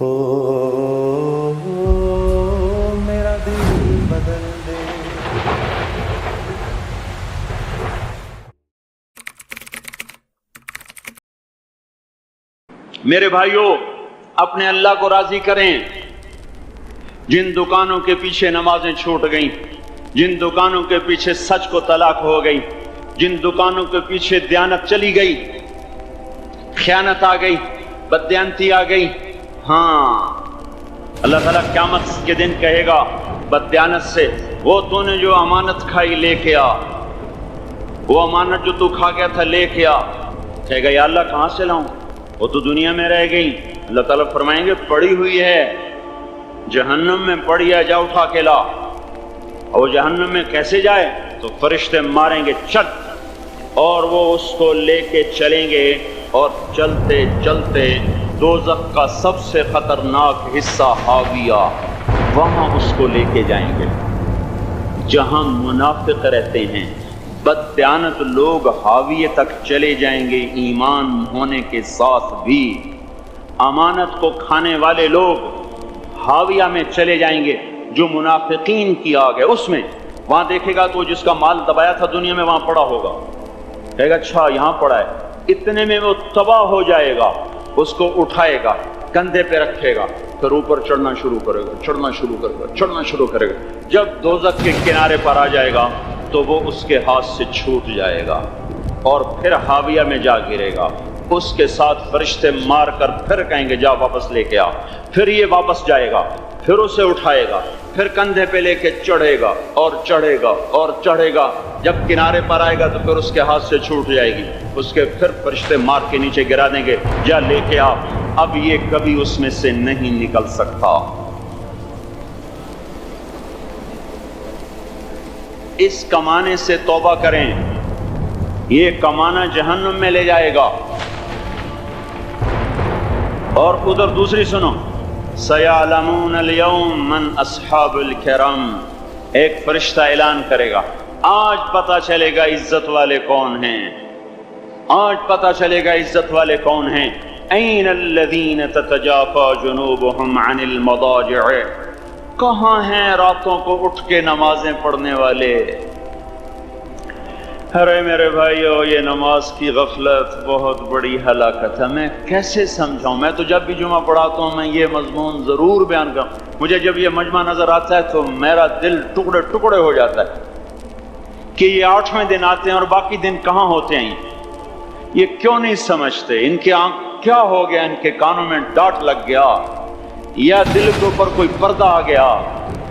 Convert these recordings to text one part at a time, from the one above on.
او میرا دل بدل دے. میرے بھائیوں، اپنے اللہ کو راضی کریں. جن دکانوں کے پیچھے نمازیں چھوٹ گئیں، جن دکانوں کے پیچھے سچ کو طلاق ہو گئی، جن دکانوں کے پیچھے دیانت چلی گئی، خیانت آ گئی، بددیانتی آ گئی، ہاں اللہ تعالیٰ قیامت کے دن کہے گا بددیانت سے، وہ تو نے جو امانت کھائی لے کے آ، وہ امانت جو تو کھا گیا تھا لے کے آ. کہے گا یا اللہ کہاں سے لاؤں، وہ تو دنیا میں رہ گئی. اللہ تعالیٰ فرمائیں گے پڑی ہوئی ہے جہنم میں، پڑی ہے، جا اٹھا کے لا. اور وہ جہنم میں کیسے جائے؟ تو فرشتے ماریں گے چل، اور وہ اس کو لے کے چلیں گے، اور چلتے چلتے دوزخ کا سب سے خطرناک حصہ حاویہ، وہاں اس کو لے کے جائیں گے جہاں منافق رہتے ہیں. بددیانت لوگ حاویہ تک چلے جائیں گے ایمان ہونے کے ساتھ بھی. امانت کو کھانے والے لوگ حاویہ میں چلے جائیں گے جو منافقین کی آگ ہے اس میں. وہاں دیکھے گا تو جس کا مال دبایا تھا دنیا میں وہاں پڑا ہوگا، کہے گا اچھا یہاں پڑا ہے. اتنے میں وہ تباہ ہو جائے گا، اس کو اٹھائے گا، کندھے پہ رکھے گا، پھر اوپر چڑھنا شروع کرے گا، چڑھنا شروع کرے گا، چڑھنا شروع کرے گا. جب دوزخ کے کنارے پر آ جائے گا تو وہ اس کے ہاتھ سے چھوٹ جائے گا اور پھر حاویہ میں جا گرے گا. اس کے ساتھ فرشتے مار کر پھر کہیں گے جا واپس لے کے آ. پھر یہ واپس جائے گا، پھر اسے اٹھائے گا، پھر کندھے پہ لے کے چڑھے گا اور چڑھے گا اور چڑھے گا. جب کنارے پر آئے گا تو پھر اس کے ہاتھ سے چھوٹ جائے گی. اس کے پھر فرشتے مار کے نیچے گرا دیں گے جا لے کے آ. اب یہ کبھی اس میں سے نہیں نکل سکتا. اس کمانے سے توبہ کریں، یہ کمانا جہنم میں لے جائے گا. اور ادھر دوسری سنو، سَيَعْلَمُونَ الْيَوْمَ مَنْ أَصْحَابُ الْكِرَامِ. ایک فرشتہ اعلان کرے گا آج پتہ چلے گا عزت والے کون ہیں، آج پتہ چلے گا عزت والے کون ہیں. أَيْنَ الَّذِينَ تَتَجَافَى جُنُوبُهُمْ عَنِ الْمَضَاجِعِ. کہاں ہیں راتوں کو اٹھ کے نمازیں پڑھنے والے؟ ارے میرے بھائیو، یہ نماز کی غفلت بہت بڑی ہلاکت ہے. میں کیسے سمجھاؤں؟ میں تو جب بھی جمعہ پڑھاتا ہوں میں یہ مضمون ضرور بیان کروں. مجھے جب یہ مجمع نظر آتا ہے تو میرا دل ٹکڑے ٹکڑے ہو جاتا ہے کہ یہ 8ویں دن آتے ہیں اور باقی دن کہاں ہوتے ہیں. یہ کیوں نہیں سمجھتے؟ ان کے آنکھ کیا ہو گیا؟ ان کے کانوں میں ڈاٹ لگ گیا، یا دل کے اوپر کوئی پردہ آ گیا،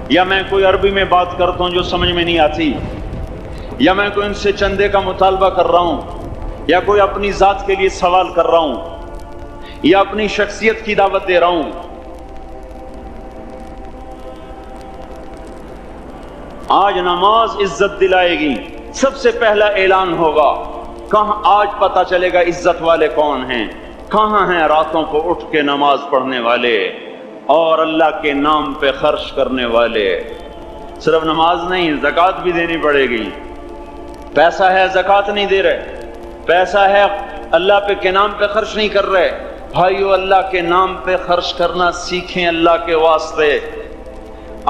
یا میں کوئی عربی میں بات کرتا ہوں جو سمجھ میں نہیں آتی، یا میں کوئی ان سے چندے کا مطالبہ کر رہا ہوں، یا کوئی اپنی ذات کے لیے سوال کر رہا ہوں، یا اپنی شخصیت کی دعوت دے رہا ہوں. آج نماز عزت دلائے گی. سب سے پہلا اعلان ہوگا کہاں، آج پتہ چلے گا عزت والے کون ہیں. کہاں ہیں راتوں کو اٹھ کے نماز پڑھنے والے اور اللہ کے نام پہ خرچ کرنے والے؟ صرف نماز نہیں، زکوٰۃ بھی دینی پڑے گی. پیسہ ہے زکوٰۃ نہیں دے رہے، پیسہ ہے اللہ پہ کے نام پہ خرچ نہیں کر رہے. بھائیو، اللہ کے نام پہ خرچ کرنا سیکھیں اللہ کے واسطے.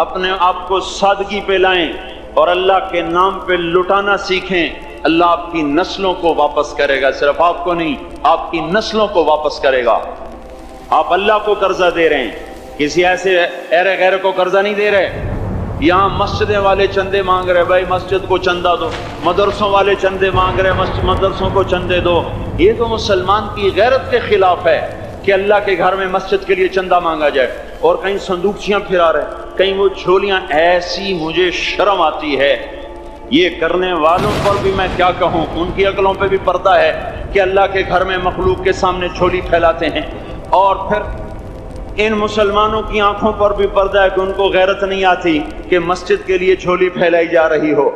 اپنے آپ کو سادگی پہ لائیں اور اللہ کے نام پہ لٹانا سیکھیں. اللہ آپ کی نسلوں کو واپس کرے گا، صرف آپ کو نہیں، آپ کی نسلوں کو واپس کرے گا. آپ اللہ کو قرضہ دے رہے ہیں، کسی ایسے ایرے غیر کو قرضہ نہیں دے رہے. یہاں مسجدیں والے چندے مانگ رہے، بھائی مسجد کو چندہ دو. مدرسوں والے چندے مانگ رہے، مدرسوں کو چندے دو. یہ تو مسلمان کی غیرت کے خلاف ہے کہ اللہ کے گھر میں مسجد کے لیے چندہ مانگا جائے. اور کہیں صندوقچیاں پھرا رہے، کہیں وہ جھولیاں. ایسی مجھے شرم آتی ہے. یہ کرنے والوں پر بھی میں کیا کہوں، ان کی عقلوں پہ بھی پردہ ہے کہ اللہ کے گھر میں مخلوق کے سامنے جھولی پھیلاتے ہیں. اور پھر ان مسلمانوں کی آنکھوں پر بھی پردہ ہے کہ ان کو غیرت نہیں آتی کہ مسجد کے لیے جھولی پھیلائی جا رہی ہو،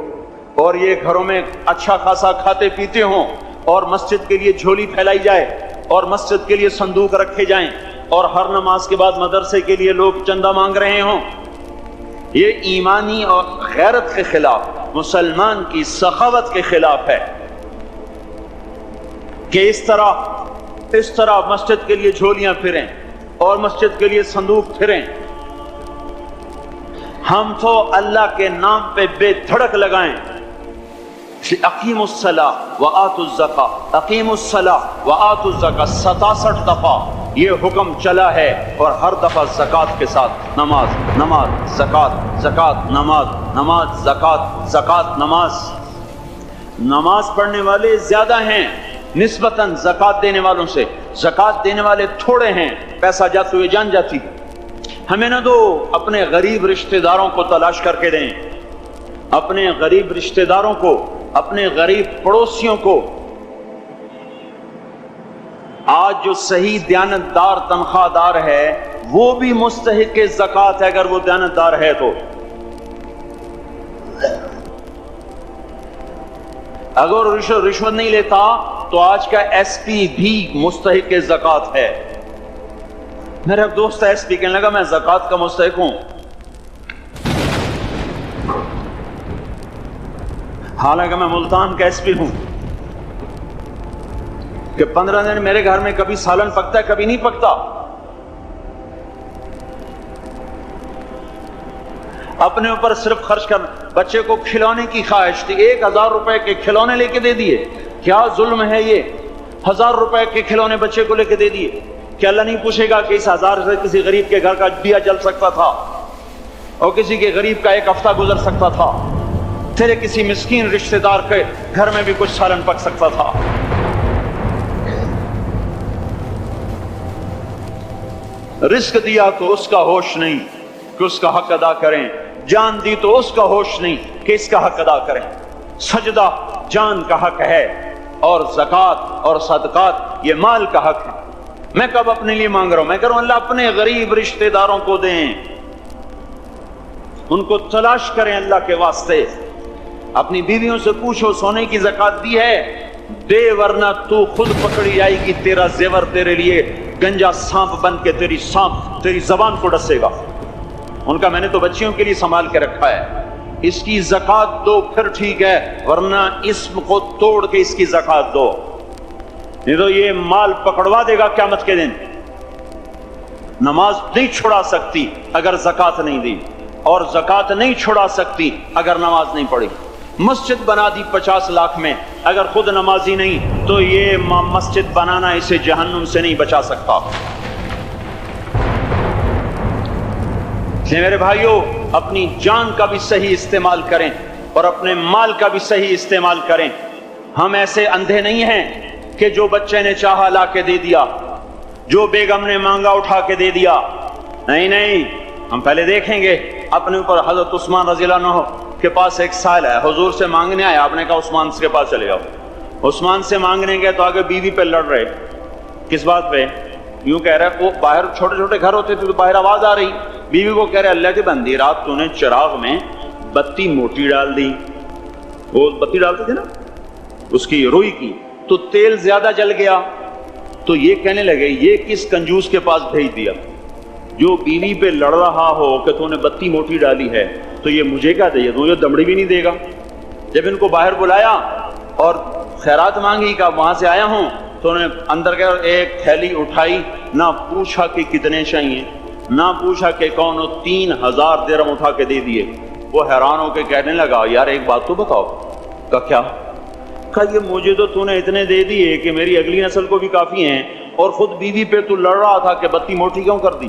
اور یہ گھروں میں اچھا خاصا کھاتے پیتے ہوں اور مسجد کے لیے جھولی پھیلائی جائے اور مسجد کے لیے صندوق رکھے جائیں اور ہر نماز کے بعد مدرسے کے لیے لوگ چندہ مانگ رہے ہوں. یہ ایمانی اور غیرت کے خلاف، مسلمان کی سخاوت کے خلاف ہے کہ اس طرح مسجد کے لیے جھولیاں پھریں. اور مسجد کے لیے صندوق پھریں. ہم تو اللہ کے نام پہ بے دھڑک لگائیں. اقیموا الصلاۃ وآتوا الزکاۃ، اقیموا الصلاۃ وآتوا الزکاۃ 67 دفعہ یہ حکم چلا ہے، اور ہر دفعہ زکوٰۃ کے ساتھ نماز نماز زکوٰۃ زکوٰۃ نماز نماز زکوٰۃ زکوٰۃ نماز. نماز پڑھنے والے زیادہ ہیں نسبتاً زکوٰۃ دینے والوں سے. زکوٰۃ دینے والے تھوڑے ہیں، پیسہ جاتے ہوئے جان جاتی. ہمیں نہ دو، اپنے غریب رشتہ داروں کو تلاش کر کے دیں، اپنے غریب رشتہ داروں کو، اپنے غریب پڑوسیوں کو. آج جو صحیح دیانتدار تنخواہ دار ہے وہ بھی مستحق زکوٰۃ ہے اگر وہ دیانتدار ہے تو. اگر رشوت نہیں لیتا تو آج کا ایس پی بھی مستحق زکوٰۃ ہے. میرا ایک دوست ایس پی کہنے لگا میں زکوٰۃ کا مستحق ہوں، حالانکہ میں ملتان کا ایس پی ہوں، کہ 15 دن میرے گھر میں کبھی سالن پکتا ہے کبھی نہیں پکتا. اپنے اوپر صرف خرچ کر. بچے کو کھلونے کی خواہش تھی، 1000 روپے کے کھلونے لے کے دے دیے. کیا ظلم ہے یہ؟ 1000 روپے کے کھلونے بچے کو لے کے دے دیے. کہ اللہ نہیں پوچھے گا کہ اس 1000 سے کسی غریب کے گھر کا دیا جل سکتا تھا اور کسی کے غریب کا ایک ہفتہ گزر سکتا تھا، تیرے کسی مسکین رشتہ دار کے گھر میں بھی کچھ سالن پک سکتا تھا. رزق دیا تو اس کا ہوش نہیں کہ اس کا حق ادا کریں، جان دی تو اس کا ہوش نہیں کہ اس کا حق ادا کریں. سجدہ جان کا حق ہے، اور زکوٰۃ اور صدقات یہ مال کا حق ہے. میں کب اپنے لیے مانگ رہا ہوں؟ میں کہہ رہا ہوں اللہ اپنے غریب رشتہ داروں کو دیں، ان کو تلاش کریں اللہ کے واسطے. اپنی بیویوں سے پوچھو سونے کی زکوٰۃ دی ہے؟ دے، ورنہ تو خود پکڑی جائے گی، تیرا زیور تیرے لیے گنجا سانپ بن کے تیری زبان کو ڈسے گا. ان کا میں نے تو بچیوں کے لیے سنبھال کے رکھا ہے، اس کی زکوٰۃ دو پھر ٹھیک ہے، ورنہ اسم کو توڑ کے اس کی زکوٰۃ دو، نہیں تو یہ مال پکڑوا دے گا قیامت کے دن. نماز نہیں چھڑا سکتی اگر زکوٰۃ نہیں دی، اور زکوٰۃ نہیں چھڑا سکتی اگر نماز نہیں پڑھی. مسجد بنا دی 50 لاکھ میں، اگر خود نمازی نہیں تو یہ مسجد بنانا اسے جہنم سے نہیں بچا سکتا. میرے بھائیوں، اپنی جان کا بھی صحیح استعمال کریں اور اپنے مال کا بھی صحیح استعمال کریں. ہم ایسے اندھے نہیں ہیں کہ جو بچے نے چاہا لا کے دے دیا، جو بیگم نے مانگا اٹھا کے دے دیا. نہیں، ہم پہلے دیکھیں گے اپنے اوپر. حضرت عثمان رضی اللہ عنہ کے پاس ایک سائل ہے، حضور سے مانگنے آیا، آپ نے کہا عثمان کے پاس چلے جاؤ. عثمان سے مانگنے گئے تو آگے بیوی پہ لڑ رہے. کس بات پہ؟ یوں کہہ رہا ہے، وہ باہر چھوٹے چھوٹے گھر ہوتے تھے تو باہر آواز آ رہی. بیوی کو کہہ رہے اللہ کی بندی، رات تو نے چراغ میں بتی موٹی ڈال دی، وہ بتی ڈالتے تھے نا اس کی روئی کی، تو تیل زیادہ جل گیا. تو یہ کہنے لگے یہ کس کنجوس کے پاس بھیج دیا؟ جو بیوی پہ لڑ رہا ہو کہ تو نے بتی موٹی ڈالی ہے تو یہ مجھے کیا دے دوں، یہ دمڑی بھی نہیں دے گا. جب ان کو باہر بلایا اور خیرات مانگی کہ وہاں سے آیا ہوں، تو انہوں نے اندر گیا، ایک تھیلی اٹھائی، نہ پوچھا کہ کتنے چاہیے، نہ پوچھا کہ کون، 3000 درہم اٹھا کے دے دیے. وہ حیران ہو کے کہنے لگا یار ایک بات تو بتاؤ. کہا کیا؟ کہا یہ مجھے تو نے اتنے دے دیے کہ میری اگلی نسل کو بھی کافی ہیں، اور خود بیوی پہ تو لڑ رہا تھا کہ بتی موٹی کیوں کر دی.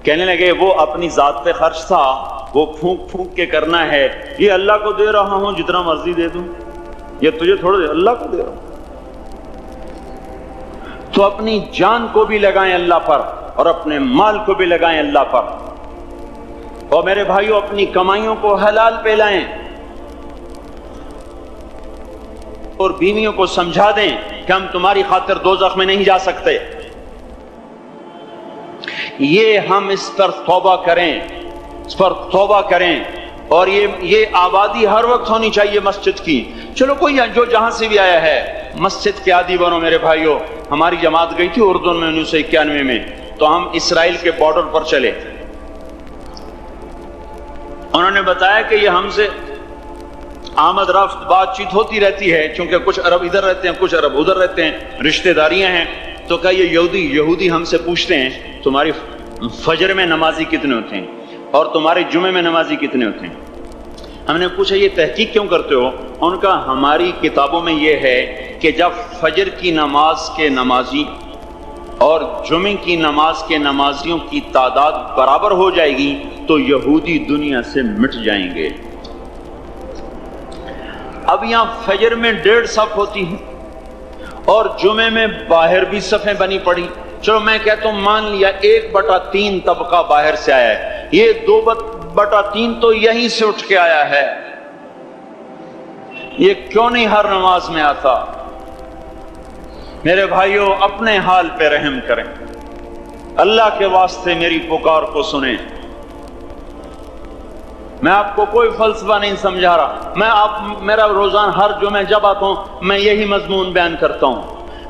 کہنے لگے وہ اپنی ذات پہ خرچ تھا، وہ پھونک پھونک کے کرنا ہے. یہ اللہ کو دے رہا ہوں جتنا مرضی دے دوں، یہ تجھے تھوڑا دے، اللہ کو دے رہا ہوں. تو اپنی جان کو بھی لگائیں اللہ پر اور اپنے مال کو بھی لگائیں اللہ پر. اور میرے بھائیوں اپنی کمائیوں کو حلال پہ لائیں اور بیویوں کو سمجھا دیں کہ ہم تمہاری خاطر دوزخ میں نہیں جا سکتے. یہ ہم اس پر توبہ کریں، اس پر توبہ کریں. اور یہ آبادی ہر وقت ہونی چاہیے مسجد کی. چلو کوئی جو جہاں سے بھی آیا ہے مسجد کے عادی بنو میرے بھائیوں. ہماری جماعت گئی تھی اردن میں 1991 میں، تو ہم اسرائیل کے بارڈر پر چلے. انہوں نے بتایا کہ یہ ہم سے آمد رفت بات چیت ہوتی رہتی ہے، چونکہ کچھ عرب ادھر رہتے ہیں کچھ عرب ادھر رہتے ہیں، رشتہ داریاں ہیں. تو کہا یہ یہودی ہم سے پوچھتے ہیں تمہاری فجر میں نمازی کتنے ہوتے ہیں اور تمہارے جمعے میں نمازی کتنے ہوتے ہیں؟ ہم نے پوچھا یہ تحقیق کیوں کرتے ہو؟ ان کا ہماری کتابوں میں یہ ہے کہ جب فجر کی نماز کے نمازی اور جمعے کی نماز کے نمازیوں کی تعداد برابر ہو جائے گی تو یہودی دنیا سے مٹ جائیں گے۔ اب یہاں فجر میں 1.5 صف ہوتی ہے اور جمعے میں باہر بھی صفیں بنی پڑی، چلو میں کہتا ہوں مان لیا 1/3 طبقہ باہر سے آیا ہے، یہ 2/3 تو یہیں سے اٹھ کے آیا ہے، یہ کیوں نہیں ہر نماز میں آتا؟ میرے بھائیوں اپنے حال پہ رحم کریں، اللہ کے واسطے میری پکار کو سنیں۔ میں آپ کو کوئی فلسفہ نہیں سمجھا رہا، میرا روزانہ ہر جمعہ جب آتا ہوں میں یہی مضمون بیان کرتا ہوں،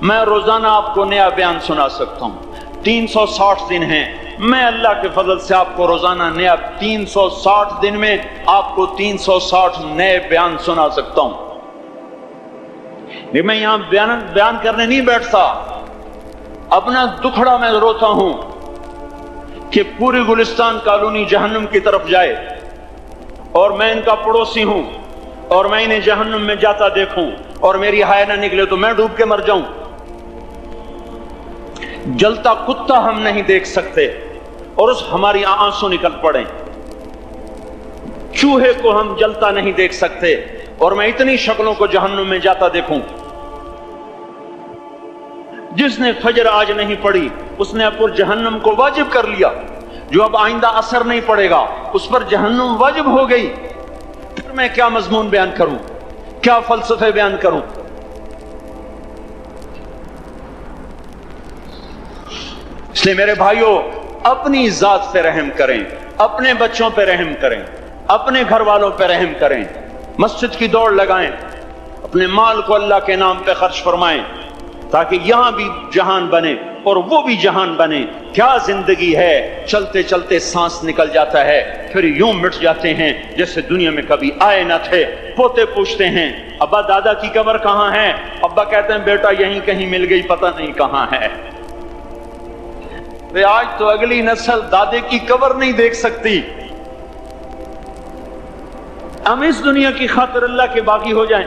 میں روزانہ آپ کو نیا بیان سنا سکتا ہوں۔ 360 دن ہیں، میں اللہ کے فضل سے آپ کو روزانہ نیا 360 دن میں آپ کو 360 نئے بیان سنا سکتا ہوں۔ میں یہاں بیان کرنے نہیں بیٹھتا، اپنا دکھڑا میں روتا ہوں کہ پوری گلستان کالونی جہنم کی طرف جائے اور میں ان کا پڑوسی ہوں اور میں انہیں جہنم میں جاتا دیکھوں اور میری ہائے نہ نکلے تو میں ڈوب کے مر جاؤں۔ جلتا کتا ہم نہیں دیکھ سکتے اور اس ہماری آنسو نکل پڑیں، چوہے کو ہم جلتا نہیں دیکھ سکتے اور میں اتنی شکلوں کو جہنم میں جاتا دیکھوں۔ جس نے فجر آج نہیں پڑھی اس نے اب جہنم کو واجب کر لیا، جو اب آئندہ اثر نہیں پڑے گا اس پر جہنم واجب ہو گئی۔ پھر میں کیا مضمون بیان کروں، کیا فلسفے بیان کروں؟ اس لیے میرے بھائیوں اپنی ذات پہ رحم کریں، اپنے بچوں پہ رحم کریں، اپنے گھر والوں پہ رحم کریں، مسجد کی دوڑ لگائیں، اپنے مال کو اللہ کے نام پہ خرچ فرمائیں تاکہ یہاں بھی جہان بنے اور وہ بھی جہان بنے۔ کیا زندگی ہے، چلتے چلتے سانس نکل جاتا ہے پھر یوں مٹ جاتے ہیں جیسے دنیا میں کبھی آئے نہ تھے۔ پوتے پوچھتے ہیں ابا دادا کی قبر کہاں ہے؟ ابا کہتے ہیں بیٹا یہیں کہیں مل گئی، پتہ نہیں کہاں ہے۔ آج تو اگلی نسل دادے کی قبر نہیں دیکھ سکتی۔ ہم اس دنیا کی خاطر اللہ کے باغی ہو جائیں۔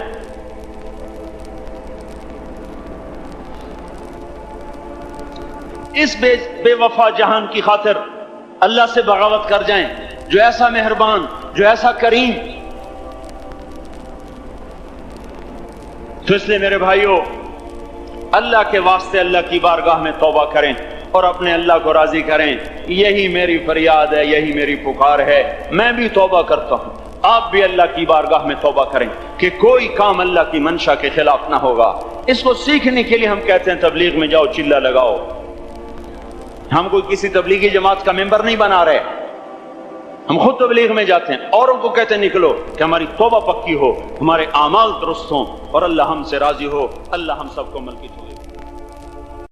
اس بے وفا جہان کی خاطر اللہ سے بغاوت کر جائیں جو ایسا مہربان، جو ایسا کریم۔ تو اس لیے میرے بھائیوں اللہ کے واسطے اللہ کی بارگاہ میں توبہ کریں اور اپنے اللہ کو راضی کریں۔ یہی میری فریاد ہے، یہی میری پکار ہے۔ میں بھی توبہ کرتا ہوں، آپ بھی اللہ کی بارگاہ میں توبہ کریں کہ کوئی کام اللہ کی منشا کے خلاف نہ ہوگا۔ اس کو سیکھنے کے لیے ہم کہتے ہیں تبلیغ میں جاؤ، چلہ لگاؤ۔ ہم کوئی کسی تبلیغی جماعت کا ممبر نہیں بنا رہے، ہم خود تبلیغ میں جاتے ہیں، اوروں کو کہتے ہیں نکلو کہ ہماری توبہ پکی ہو، ہمارے اعمال درست ہوں اور اللہ ہم سے راضی ہو۔ اللہ ہم سب کو عمل کی توفیق